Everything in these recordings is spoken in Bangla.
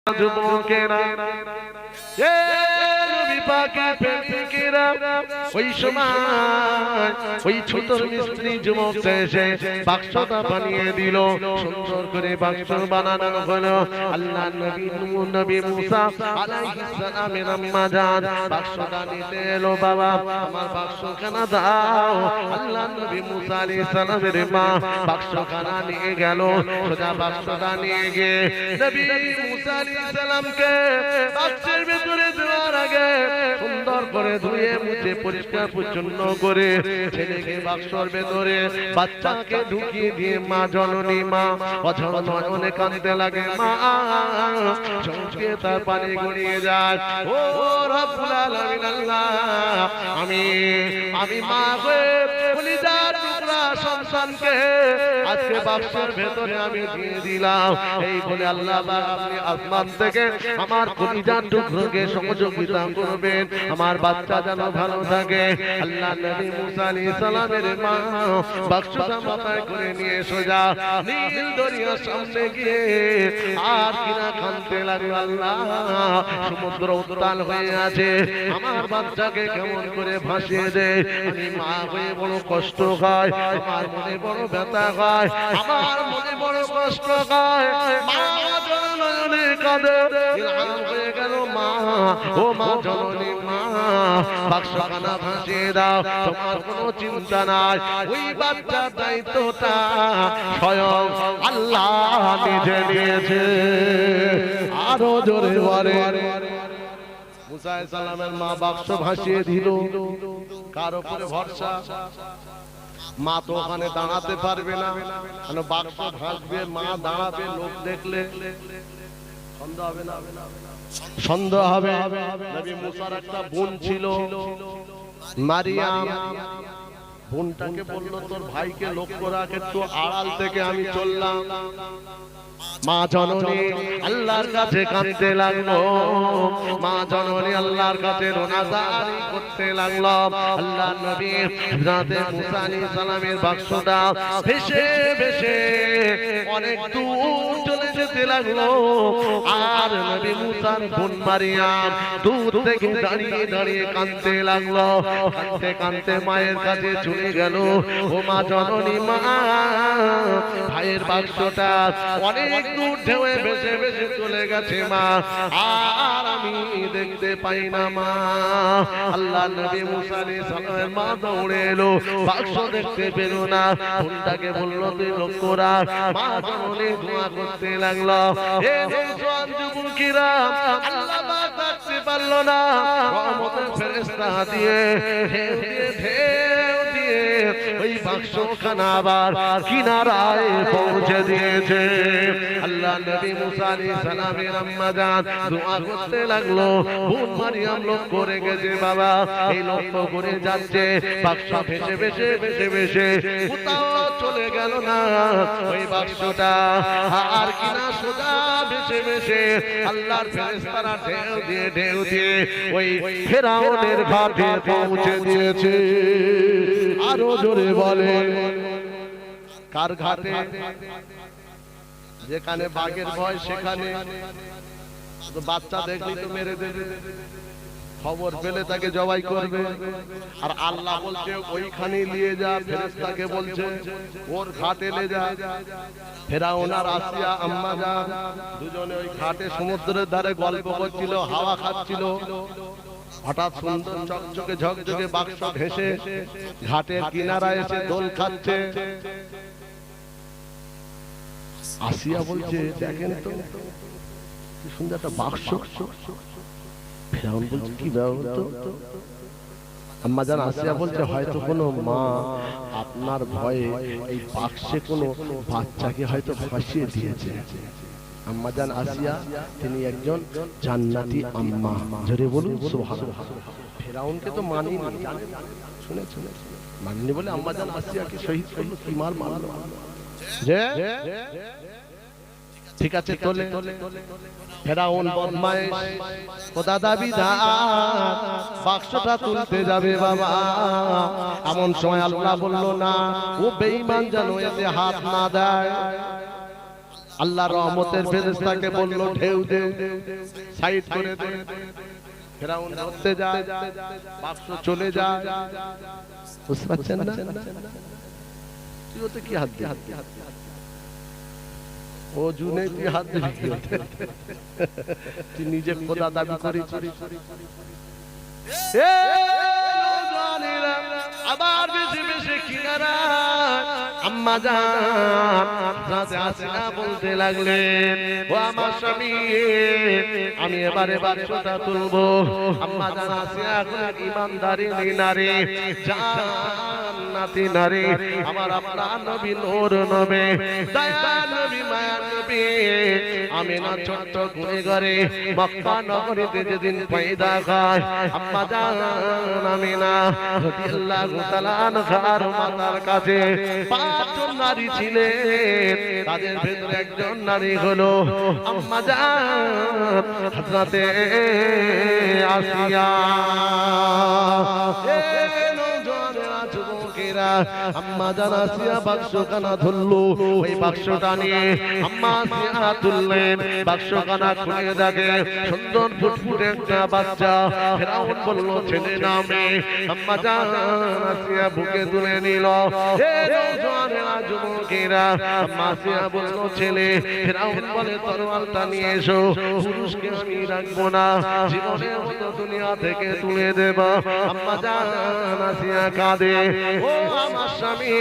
যুবকেরা নবী পাকের প্রেমিকেরা ওই সময় ওই ছোট মিস্ত্রি যুবকটা এসে বাক্সটা বানিয়ে দিল। সুন্দর করে বাক্স বানানো হলো। আল্লাহ নবী মুসা আলাইহিস সালামের আম্মা জান বাক্সটা নিতে এলো। বাবা আমার বাক্সখানা দাও। আল্লাহ নবী মুসা আলাইহিস সালামের মা বাক্সখানা নিয়ে গেল। সোজা বাক্সটা নিয়ে গিয়ে নবী মুসা আলাইহিস সালামকে বাক্সের ভিতরে দেওয়ার আগে সুন্দর করে ধুয়ে মুছে পরিষ্কার পরিচ্ছন্ন করে ছেলেকে বাক্সর ভেতরে বাচ্চাকে ঢুকিয়ে দিয়ে মা জননী মা অঝর নয়নে কাঁদতে লাগে। মা চোখে তার পানি গড়িয়ে যায়। ও রব্বুল আলামিন আল্লাহ আমি মা হয়ে কলিজার টুকরা সন্তানকে আজকে বাক্সের ভেতরে আমি দিয়ে দিলাম। এই বলে আল্লাহ আপনি আসমান থেকে আমার কলিজার টুকরোকে সহযোগিতা করবেন, আমার বাচ্চা যেন ভালো থাকে। আল্লাহ নবী মুসা আলাইহিস সালামের মা বাক্সটা মাথায় করে নিয়ে সোজা নীল দরিয়ার সামনে গিয়ে আর কিনা কাঁদতে লাগলো। আল্লাহ সমুদ্র উত্তাল হয়ে আছে, আমার বাচ্চাকে কেমন করে ভাসিয়ে দে। আমি মা হয়ে বড় কষ্ট হয়, আমার মনে বড় ব্যথা হয়, আমার মনে বড় কষ্ট হয়। মা জননী কাঁদে হয়ে গেল। মা ও মা জননী মা বাক্সখানা ভাসিয়ে দাও, তোমার কোনো চিন্তা নাই। ওই বাচ্চার দায়িত্বটা স্বয়ং আল্লাহ নিজে নিয়েছে। আরো জোরে বলে মুসা আলাইহিস সালামের মা বাক্স ভাসিয়ে দিল। কার উপরে ভরসা? মা তো ওখানে দাঁড়াতে পারবে না, কারণ বাক্স ভাসবে, মা দাঁড়াবে, লোক দেখলে সন্দেহ হবে না? সন্দেহ হবে। নবী মুসার একটা বোন ছিল মারিয়াম। বোনটাকে বলল তোর ভাইকে লক্ষ্য রাখ, একটু আড়াল থেকে আমি চললাম। মা জননী আল্লাহর কাছে কাঁদতে লাগলো। মা জননী আল্লাহর কাছে রোনাজারি করতে লাগলো। আল্লাহ নবী হযরতে মুসা আলাইহিস সালামের বাক্সটা ভেসে ভেসে অনেক দূর চলে যেতে লাগলো। আর নবী মুসার বোন মারিয়াম দূর থেকে দাঁড়িয়ে দাঁড়িয়ে কাঁদতে লাগলো। কাঁদতে কাঁদতে মায়ের কাছে চলে গেল। ও মা জননী মা, ভাইয়ের বাক্সটা অনেক দূর ঢেউয়ে ভেসে ভেসে চলে গেছে মা, আর আমি দেখতে পাই না মা। আল্লাহ নবী মুসা আলাইহিস সালামের মা দৌড়ে এলো, বাক্স দেখতে পেল না। বোনটাকে বলল তুই লক্ষ্য রাখ। মা জননী দোয়া করতে লাগলো। হে জওয়ান যুবকেরা, আল্লাহ পাক দেখতে পারল না, রহমতের ফেরেশতা দিয়ে ঢেউ দিয়ে ওই বাক্সখানা আবার কিনারায় পৌঁছে দিয়েছে। আল্লাহ নবী মুসা আলাইহিস সালামের আম্মা জান দোয়া করতে লাগলো। বোন মারিয়াম লক্ষ্য রেখেছে বাবা, এই লক্ষ্য করে যাচ্ছে। বাক্স ভেসে ভেসে ভেসে ভেসে কোথাও চলে গেল না ওই বাক্সটা, আর কিনা সোজা ভেসে ভেসে আল্লাহর ফেরেশতারা ঢেউ দিয়ে ওই ফেরাউনের ঘাটে পৌঁছে দিয়েছে। আরো জোরে বলে কার ঘাটে? যেখানে বাঘের ভয় সেখানে বাচ্চা দেখলি তো মেরে দেবে, খবর পেলে তাকে জবাই করবে। আর আল্লাহ বলছে ওইখানে নিয়ে যা, ফেরেশতাকে বলছে ওর ঘাটে নিয়ে যা। ফেরাউন আর আসিয়া আম্মা জান দুজনে ওই ঘাটে সমুদ্রের ধারে গল্প করছিল, হাওয়া খাচ্ছিল। হঠাৎ সুন্দর চকচকে ঝকঝকে বাক্স ভেসে ঘাটের কিনারায় এসে দোল খাচ্ছে। আসিয়া বলছে দেখেন তো কি সুন্দর একটা বাক্স। ফেরাউন বলছে কি ব্যাপার? আম্মা জান আসিয়া বলছে হয়তো কোনো মা আপনার ভয়ে এই বাক্সে কোনো বাচ্চাকে হয়তো ফাঁসিয়ে দিয়েছে। আম্মা জান আসিয়া তিনি একজন জান্নাতি আম্মা, জোরে বলুন সুবহানাল্লাহ। ফেরাউনকে তো মানিনি, শুনেছেন, মানিনি বলে আম্মা জান আসিয়াকে শহীদ করলো। কি মার মারলো যে ঠিক আছে তোলে। ফেরাউন বদমাইশ, খোদা দাবিদার, বাক্সটা তুলতে যাবে বাবা। এমন সময় আল্লাহ বলল না, ও বেঈমান যেন এতে হাত না দেয়। আল্লাহ রহমতের ফেরেশতাকে বলল ঢেউ দে, সাইড করে দে। ফেরাউন ধরতে যায়, বাক্স চলে যায়। বুঝতে পারছেন না? তুই ওতে কি হাত দিয়ে ও জুনে তুই হাত দিবি কি হতে? তুই নিজে খোদা দাবি করেছিস। আবার বেশি বেশি কিনারা আম্মা জান রাতে আসিনা বলতে লাগলেন, ও আমার স্বামী আমি এবারে বাক্সটা তুলবো। আম্মা জান আসিয়া ইমানদারি নারী, জান্নাতি নারী, আমার আপনার নবী নূর নবী, দয়া নবী, মায়া নবী আমিনা ছোট্ট গুণেগারে মক্কা নগরীতে যেদিন পয়দা খায়, আম্মা জান আমিনা রাদিয়াল্লাহু তাআলা আনহার মাতার কাছে পাঁচজন নারী ছিলেন। তাদের ভেতরে একজন নারী হলো আম্মা জান হযরতে আসিয়া। আম্মা জান আসিয়া বাক্সখানা ধরলো, ওই বাক্সটা নিয়ে আম্মা আসিয়া তুললেন। বাক্সখানা খুলে দেখে সুন্দর ফুটফুটে একটা বাচ্চা। ফেরাউন বলল ছেলে না মেয়ে? আম্মা জান আসিয়া বুকে তুলে নিল। যুবকেরা আম্মা আসিয়া বলল ছেলে। ফেরাউন বলে তরোয়ালটা নিয়ে এসো, পুরুষকে আমি রাখবো না, জীবনের মতো দুনিয়া থেকে তুলে দেব। আম্মা জান আসিয়া কাঁদে, ও আমার স্বামী,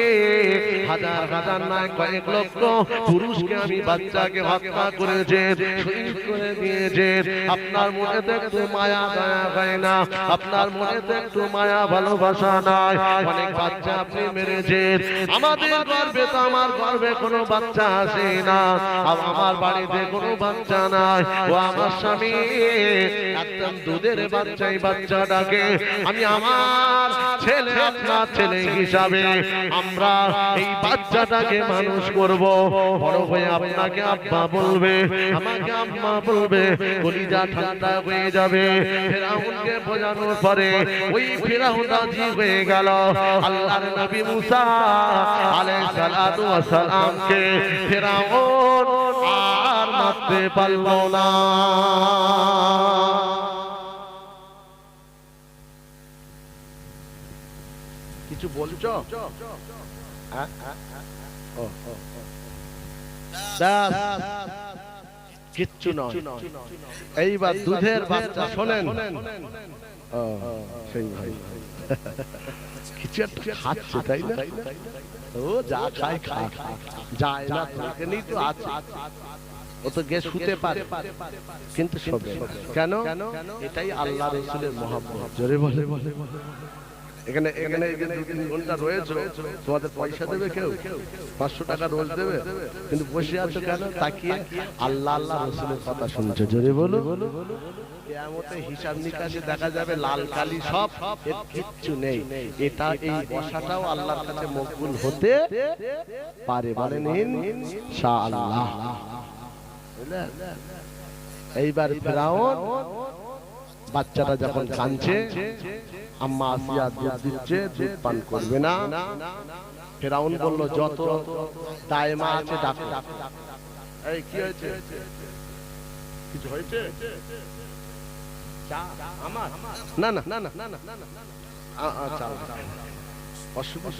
হাজার হাজার নয় কয়েক লক্ষ পুরুষকে আমি বাচ্চাকে হত্যা করেছে, শহীদ করে দিয়েছে। আপনার মনে একটু মায়া দয়া হয় না? আপনার মনে একটু মায়া ভালোবাসা নাই? অনেক বাচ্চা আপনি মেরেছেন। আমাদের গর্বে তো আমার গর্বে কোনো বাচ্চা আসে না, আমার বাড়িতে কোনো বাচ্চা নাই। ও আমার স্বামী, একদম দুধের বাচ্চাই বাচ্চাটাকে আমি আমার ছেলে, আপনার ছেলে হিসাবে আমরা এই বাচ্চাটাকে মানুষ করব। বড় হয়ে আপনাকে আব্বা বলবে, আমাকে আম্মা বলবে, কলিজা ঠান্ডা হয়ে যাবে। ফেরাউনকে বোঝানোর পরে ওই ফেরাউন রাজি হয়ে গেল। আল্লাহর নবী মুসা আলাইহিস সালাতু ওয়াস সালামকে ফেরাউন আর মারতে পারল না। কিছু বলছো? কিচ্ছু নয়। এইবার দুধের বাচ্চা শোনেন, সেই ভাই কিছু একটা খাচ্ছে, তাই না? ও যা খায় খায়, যায় না এখানেই তো আছে। ও তো গে শুতে পারে কিন্তু শোবে কেন? এটাই আল্লাহ রাসূলের মহব্বত। জোরে বলে বলে এখানে এখানে এই যে 2-3 ঘন্টা রয়েছে, তোমাদের পয়সা দেবে কেউ? 500 টাকা রোজ দেবে, কিন্তু বসে আছো কেন? তাকিয়ে আল্লাহ আল্লাহ রাসূলের কথা শুনছো। জোরে বলো। কিয়ামতে হিসাব নিকাশে দেখা যাবে লাল কালি সব, এর কিচ্ছু নেই। এটা এই বসাটাও আল্লাহর কাছে মকবুল হতে পারে, বলেন ইনশাআল্লাহ। এইবার ফেরাউন বাচ্চাটা যখন কাঁদছে, আম্মা আসিয়া দুধ দিচ্ছে, দুধ পান করবে না। ফেরাউন বলল যত দায়মা আছে ডাকো। এই কি হয়েছে? কিছু হয়েছে? আমার না না না না না না, আচ্ছা অসুবিধা